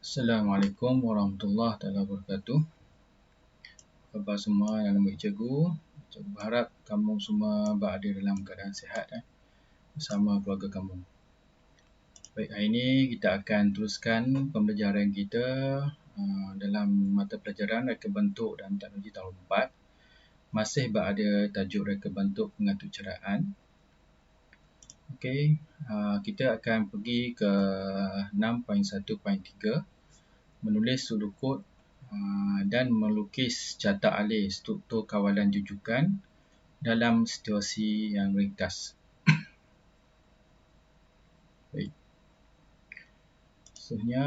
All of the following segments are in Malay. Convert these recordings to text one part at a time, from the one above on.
Assalamualaikum warahmatullahi wabarakatuh. Apa khabar semua yang nama cikgu? Cikgu berharap kamu semua berada dalam keadaan sihat bersama keluarga kamu. Baik, hari ini kita akan teruskan pembelajaran kita dalam mata pelajaran reka bentuk dan teknologi tahun 4. Masih berada tajuk reka bentuk pengatur ceraan. Okey, kita akan pergi ke 6.1.3, menulis sudut kod dan melukis carta alih struktur kawalan jujukan dalam situasi yang ringkas. Baik. Seterusnya,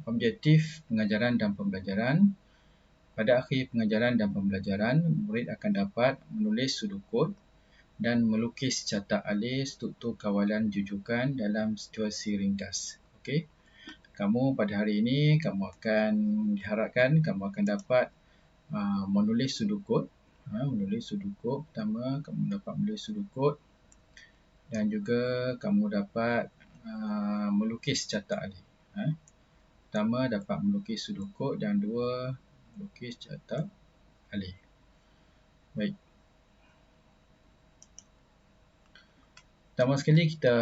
objektif pengajaran dan pembelajaran. Pada akhir pengajaran dan pembelajaran, murid akan dapat menulis sudut kod dan melukis carta alih struktur kawalan jujukan dalam situasi ringkas. Okey. Kamu pada hari ini diharapkan kamu akan dapat menulis sudut kod. Pertama, kamu dapat menulis sudut kod dan juga kamu dapat melukis carta alih. Pertama, dapat melukis sudut kod dan dua, melukis carta alih. Baik. Pertama sekali kita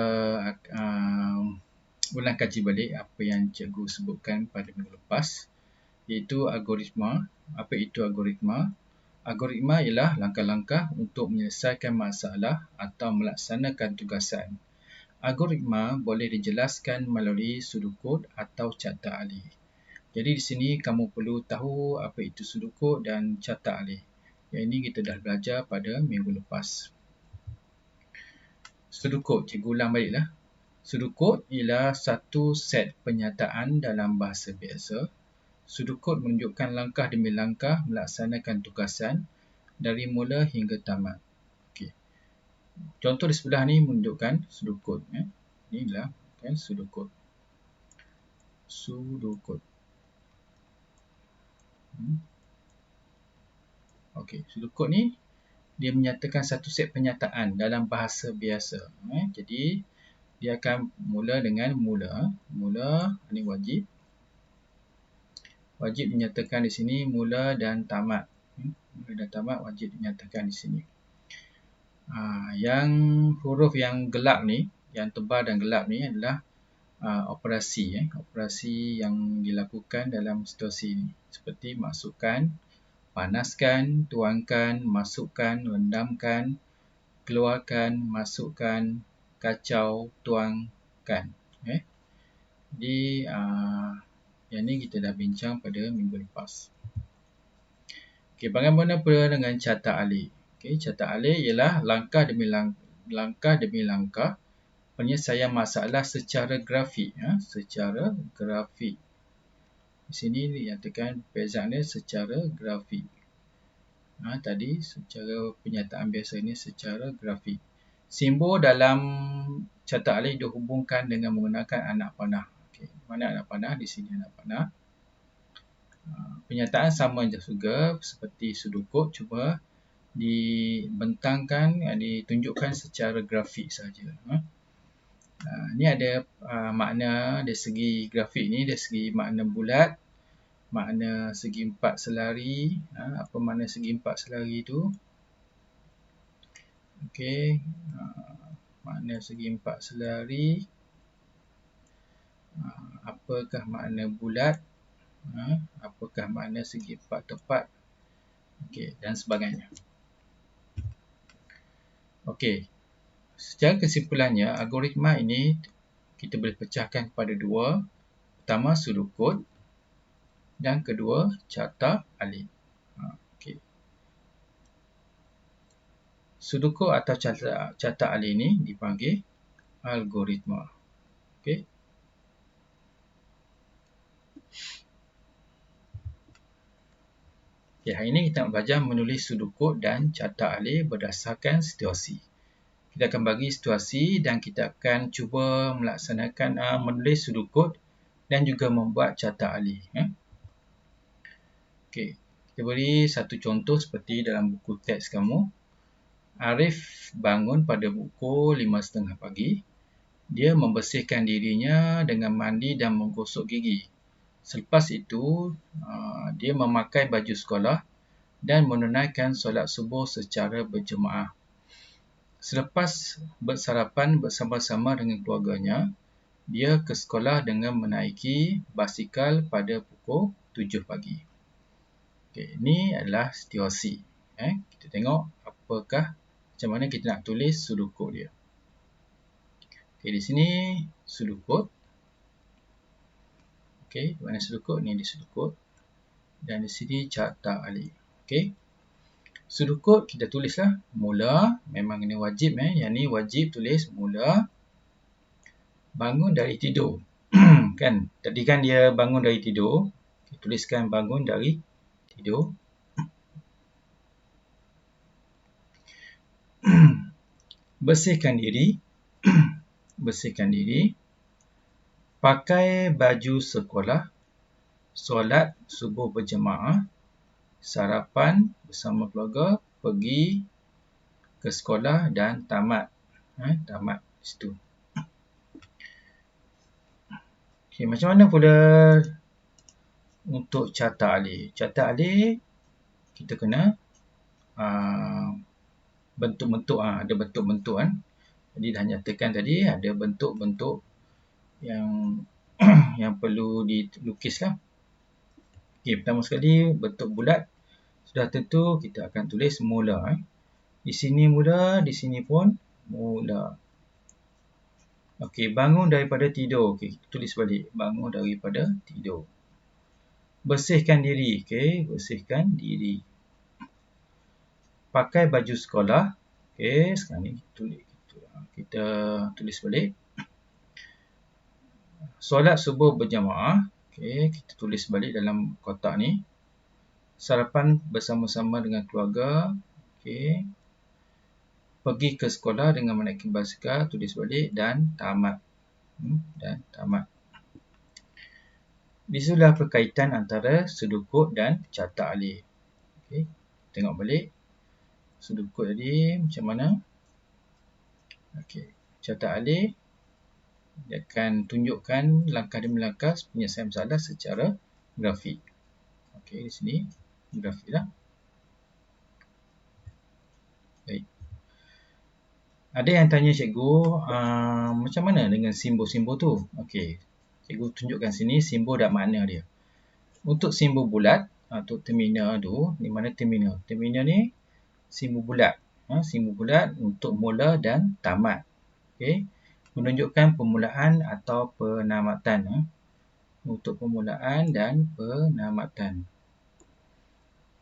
ulang kaji balik apa yang cikgu sebutkan pada minggu lepas, iaitu algoritma. Apa itu algoritma? Algoritma ialah langkah-langkah untuk menyelesaikan masalah atau melaksanakan tugasan. Algoritma boleh dijelaskan melalui sudut kod atau carta alih. Jadi di sini kamu perlu tahu apa itu sudut kod dan carta alih. Yang ini kita dah belajar pada minggu lepas. Sudut kod, cikgu ulang baliklah. Sudut kod ialah satu set pernyataan dalam bahasa biasa. Sudut kod menunjukkan langkah demi langkah melaksanakan tugasan dari mula hingga tamat. Okey. Contoh di sebelah ni menunjukkan sudut kod. Inilah sudut kod. Sudut kod. Okey, sudut kod ni dia menyatakan satu set pernyataan dalam bahasa biasa. Jadi dia akan mula dengan mula. Mula ini wajib. Wajib dinyatakan di sini mula dan tamat. Mula dan tamat wajib dinyatakan di sini. Yang huruf yang gelap ni, yang tebal dan gelap ni adalah operasi. Operasi yang dilakukan dalam situasi ini. Seperti masukkan, panaskan, tuangkan, masukkan, rendamkan, keluarkan, masukkan, kacau, tuangkan. Jadi yang ni kita dah bincang pada minggu lepas. Okey, bagaimana pula dengan carta alih? Okey, carta alih ialah langkah demi langkah penyelesaian masalah secara grafik. Secara grafik. Di sini dinyatakan perbezaannya secara grafik. Tadi secara penyataan biasa ini secara grafik. Simbol dalam carta alih dihubungkan dengan menggunakan anak panah. Okey, mana anak panah? Di sini anak panah. Penyataan sama juga seperti sudut kod, cuma dibentangkan, ditunjukkan secara grafik saja. Ini ada makna dari segi grafik ni, dari segi makna bulat, makna segi empat selari. Apa makna segi empat selari itu? Okey, makna segi empat selari. Apakah makna bulat? Apakah makna segi empat tepat? Okey, dan sebagainya. Okey, secara kesimpulannya, algoritma ini kita boleh pecahkan kepada dua. Pertama, sudut kod. Dan kedua, carta alih. Okey. Sudut kod atau carta alih ini dipanggil algoritma. Okey. Hari ini kita nak belajar menulis sudut kod dan carta alih berdasarkan situasi. Kita akan bagi situasi dan kita akan cuba melaksanakan menulis sudut kod dan juga membuat carta alih. Okey, kita beri satu contoh seperti dalam buku teks kamu. Arif bangun pada pukul 5.30 pagi. Dia membersihkan dirinya dengan mandi dan menggosok gigi. Selepas itu, dia memakai baju sekolah dan menunaikan solat subuh secara berjemaah. Selepas bersarapan bersama-sama dengan keluarganya, dia ke sekolah dengan menaiki basikal pada pukul 7 pagi. Okey, ini adalah situasi. Kita tengok macam mana kita nak tulis sudukut dia. Okey, di sini sudukut. Okey, mana sudukut? Ni di sudukut. Dan di sini carta alih. Okey. Sudukut kita tulislah mula, memang ini wajib. Yang ni wajib tulis mula bangun dari tidur. Kan? Tadi kan dia bangun dari tidur. Kita tuliskan bangun dari tidur. Bersihkan diri. Bersihkan diri. Pakai baju sekolah. Solat subuh berjemaah. Sarapan bersama keluarga. Pergi ke sekolah dan tamat. Tamat di situ. Okay, macam mana pula untuk carta alih? Carta alih kita kena bentuk-bentuk, ada bentuk-bentuk kan. Jadi dah nyatakan tadi ada bentuk-bentuk yang yang perlu dilukis lah. Okay, pertama sekali bentuk bulat. Sudah tentu kita akan tulis mula. Di sini mula, di sini pun mula. Okey, bangun daripada tidur. Okey, tulis balik. Bangun daripada tidur. Bersihkan diri. Okey, bersihkan diri. Pakai baju sekolah. Okey, sekarang ni kita tulis balik. Solat subuh berjamaah. Okey, kita tulis balik dalam kotak ni. Sarapan bersama-sama dengan keluarga. Okey. Pergi ke sekolah dengan menaiki basikal, tulis balik dan tamat. Dan tamat. Disitulah perkaitan antara sudukut dan carta alih. Okey, tengok balik. Sudukut tadi macam mana? Okey, carta alih dia akan tunjukkan langkah demi langkah penyelesaian masalah secara grafik. Okey, di sini grafik lah. Baik. Ada yang tanya cikgu, macam mana dengan simbol-simbol tu? Okey, cikgu tunjukkan sini simbol dan makna dia. Untuk simbol bulat, untuk terminal tu, di mana terminal? Terminal ni simbol bulat. Simbol bulat untuk mula dan tamat. Okey, menunjukkan permulaan atau penamatan. Untuk permulaan dan penamatan.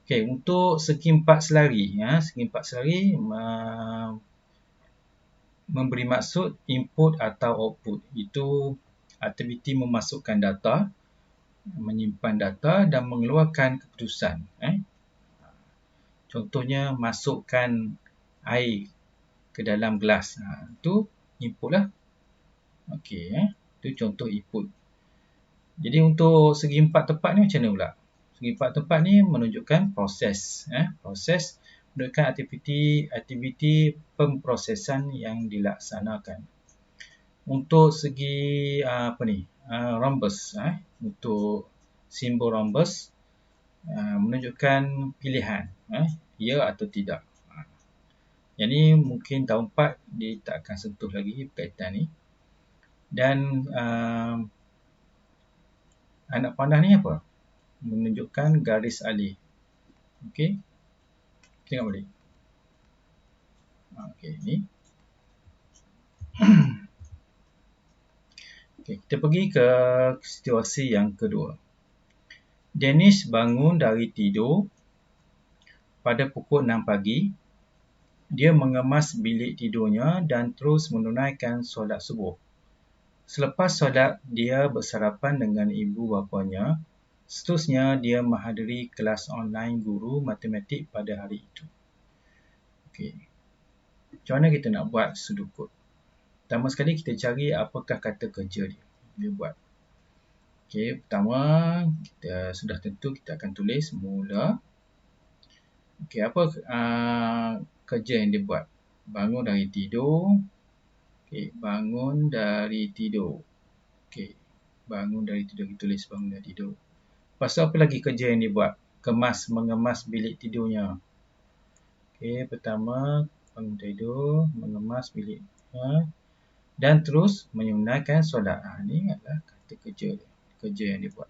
Okey, untuk segi empat selari, segi empat selari memberi maksud input atau output. Itu aktiviti memasukkan data, menyimpan data dan mengeluarkan keputusan. Contohnya masukkan air ke dalam gelas. Itu input lah. Okey, itu contoh input. Jadi untuk segi empat tempat ni macam mana pula? Segi empat tempat ni menunjukkan proses. Proses menunjukkan aktiviti pemprosesan yang dilaksanakan. Untuk segi rhombus, untuk simbol rhombus menunjukkan pilihan, ya atau tidak. Yang ni mungkin tahun 4 dia tak akan sentuh lagi berkaitan ni. Dan anak panah ni apa? Menunjukkan garis alih. Okey. Tengok balik. Okey, ni. Okay, kita pergi ke situasi yang kedua. Danish bangun dari tidur pada pukul 6 pagi. Dia mengemas bilik tidurnya dan terus menunaikan solat subuh. Selepas solat, dia bersarapan dengan ibu bapanya. Seterusnya, dia menghadiri kelas online guru matematik pada hari itu. Okey. Macam mana kita nak buat sudukut? Pertama sekali kita cari apakah kata kerja dia buat. Okey, pertama kita sudah tentu kita akan tulis mula. Okey, apa kerja yang dia buat? Bangun dari tidur. Okey, bangun dari tidur. Okey. Bangun dari tidur, kita tulis bangun dari tidur. Lepas tu apa lagi kerja yang dibuat? Mengemas bilik tidurnya. Okey, pertama bangun tidur, mengemas biliknya dan terus menunaikan solat. Ini adalah kata kerja dia. Kerja yang dibuat.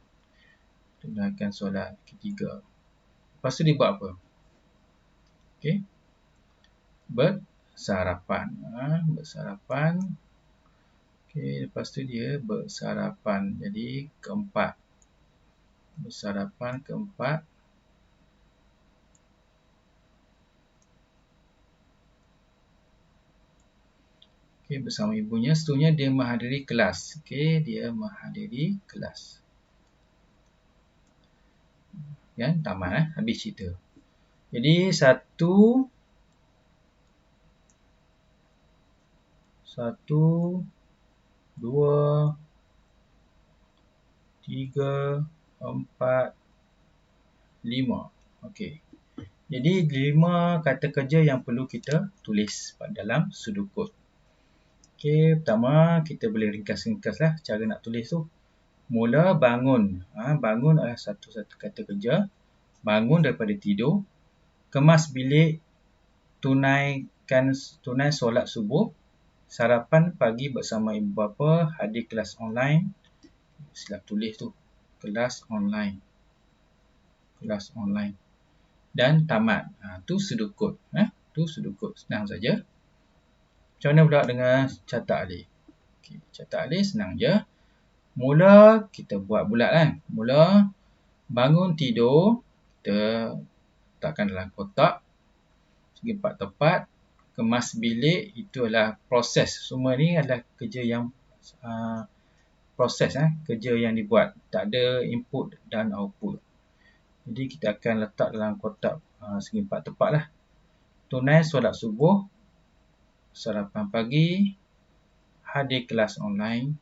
Tunaikan solat. Ketiga. Lepas tu dia buat apa? Okey. Bersarapan. Bersarapan. Okey, lepas tu dia bersarapan. Jadi keempat. Bersarapan keempat. Okey, bersama ibunya. Seterusnya dia menghadiri kelas. Okey, dia menghadiri kelas. Yang tamat, habis cerita. Jadi satu, dua, tiga, empat, lima. Okey. Jadi 5 kata kerja yang perlu kita tulis dalam sudukut. Okey, pertama kita boleh ringkas-ringkaslah cara nak tulis tu. Mula bangun. Bangun adalah satu kata kerja. Bangun daripada tidur. Kemas bilik. Tunai solat subuh. Sarapan pagi bersama ibu bapa. Hadir kelas online. Silap tulis tu. Kelas online. Dan tamat. Tu sudukut. Tu sudukut. Senang saja. Macam mana pula dengan catat alih? Okay, catat alih senang je. Mula kita buat bulat kan. Mula bangun tidur. Kita letakkan dalam kotak. Segi empat tepat. Kemas bilik. Itu adalah proses. Semua ni adalah kerja yang proses. Kerja yang dibuat. Tak ada input dan output. Jadi kita akan letak dalam kotak segi empat tepat lah. Tunai solat subuh. Sarapan pagi. Hadir kelas online.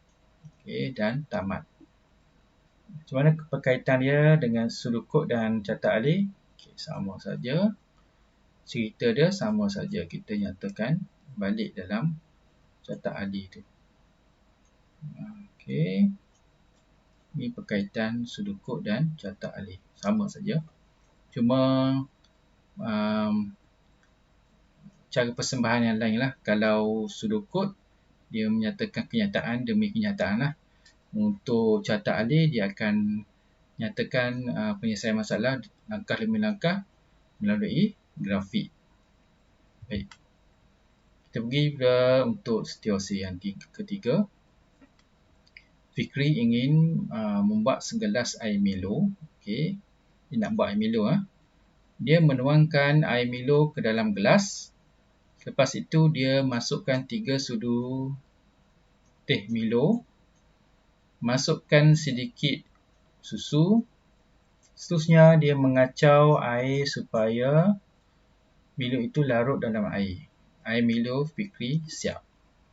Okay, dan tamat. Macam mana berkaitan dia dengan sudukut dan catat alih? Okay, sama saja. Cerita dia sama saja. Kita nyatakan balik dalam catat alih tu. Okay. Ini berkaitan sudukut dan catat alih. Sama saja. Cuma cara persembahan yang lain lah. Kalau sudukut, dia menyatakan kenyataan demi kenyataan lah. Untuk catat alih, dia akan nyatakan penyelesaian masalah langkah demi langkah melalui grafik. Baik. Kita pergi untuk setiausaha yang ketiga. Fikri ingin membuat segelas air Milo. Okey. Dia nak buat air Milo. Dia menuangkan air Milo ke dalam gelas. Lepas itu dia masukkan 3 sudu teh Milo. Masukkan sedikit susu. Seterusnya dia mengacau air supaya Milo itu larut dalam air. Air Milo Fikri siap.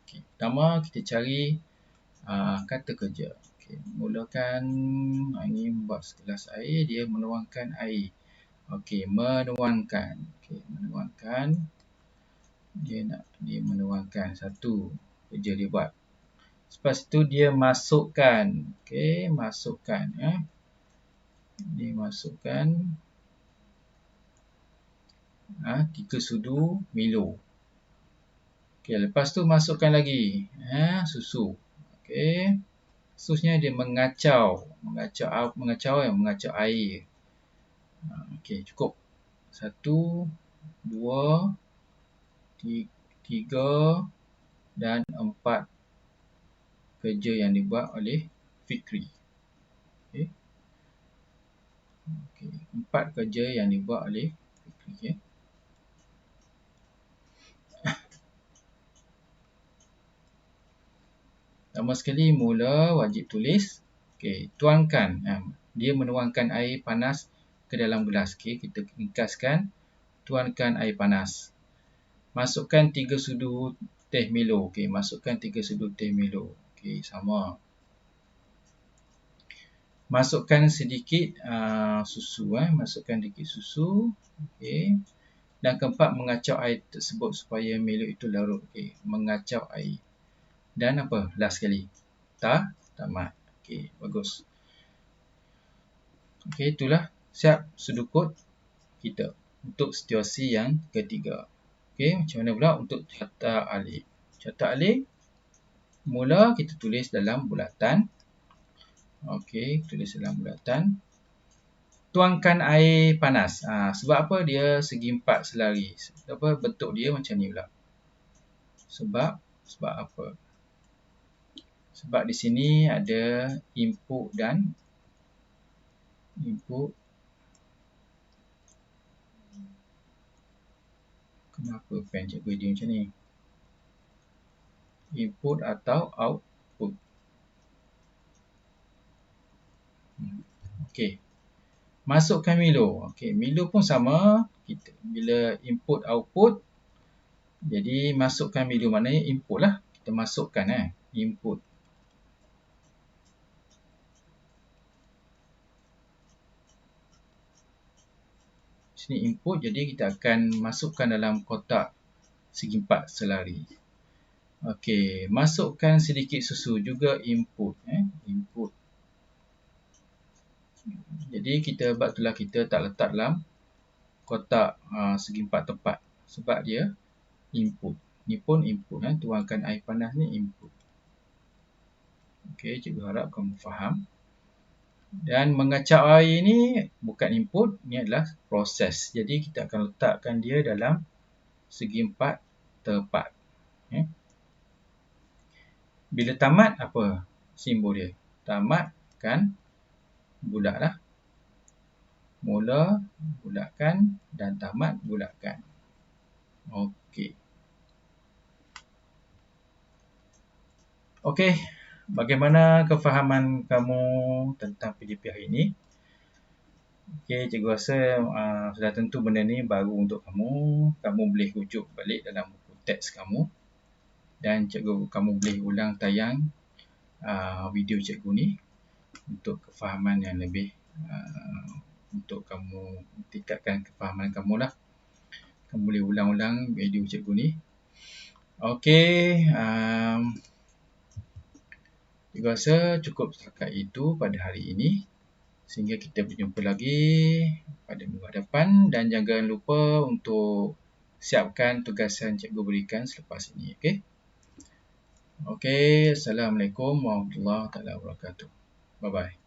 Okay. Pertama kita cari kata kerja. Okay. Mulakan ingin buat segelas air. Dia menuangkan air. Okey, menuangkan. Okey, menuangkan. Dia menuangkan satu kerja dia buat. Lepas itu dia masukkan. Okey, masukkan. Dia masukkan 3 sudu Milo. Okey, lepas tu masukkan lagi susu. Okey. Seterusnya dia mengacau air. Okey, cukup. 1, 2, 3 dan 4 kerja yang dibuat oleh Fikri. Okey. 4 kerja yang dibuat oleh Fikri. Pertama sekali mula wajib tulis. Okey, tuangkan. Dia menuangkan air panas ke dalam gelas. Okey, kita ringkaskan. Tuangkan air panas. Masukkan 3 sudu teh Milo. Okey, masukkan 3 sudu teh Milo. Okey, sama. Masukkan sedikit susu. Masukkan sedikit susu. Okey. Dan keempat, mengacau air tersebut supaya Milo itu larut. Okey, mengacau air. Dan apa? Last sekali. Tamat. Okey, bagus. Okey, itulah siap sudut kita untuk situasi yang ketiga. Okey, macam mana pula untuk carta alik? Carta alik, mula kita tulis dalam bulatan. Okey, tulis dalam bulatan. Tuangkan air panas. Sebab apa dia segi empat selari? Apa bentuk dia macam ni pula? Sebab apa? Sebab di sini ada input dan input. Kenapa pen cikgu dia macam ni? Input atau output. Okey. Masukkan Milo. Okey, Milo pun sama. Kita bila input output, jadi masukkan Milo, maknanya input lah. Kita masukkan input. Sini input, jadi kita akan masukkan dalam kotak segi empat selari. Okey, masukkan sedikit susu, juga input. Input. Jadi kita buat itulah, kita tak letak dalam kotak segi empat tepat sebab dia input. Ni pun input. Tuangkan air panas ni input. Okey, cikgu harap kamu faham. Dan mengacau air ni bukan input, ni adalah proses. Jadi kita akan letakkan dia dalam segi empat tepat. Bila tamat, apa simbol dia? Tamat kan bulatlah. Mula bulatkan dan tamat bulatkan. Okey. Okey, bagaimana kefahaman kamu tentang PDP hari ini? Okey, cikgu rasa sudah tentu benda ni baru untuk kamu. Kamu boleh rujuk balik dalam buku teks kamu. Dan kamu boleh ulang tayang video cikgu ni untuk kefahaman yang lebih, untuk kamu tingkatkan kefahaman kamu lah. Kamu boleh ulang-ulang video cikgu ni. Okey, cikgu rasa cukup setakat itu pada hari ini. Sehingga kita berjumpa lagi pada minggu hadapan. Dan jangan lupa untuk siapkan tugasan cikgu berikan selepas ini. Okey. Okey, Assalamualaikum warahmatullahi wabarakatuh. Bye-bye.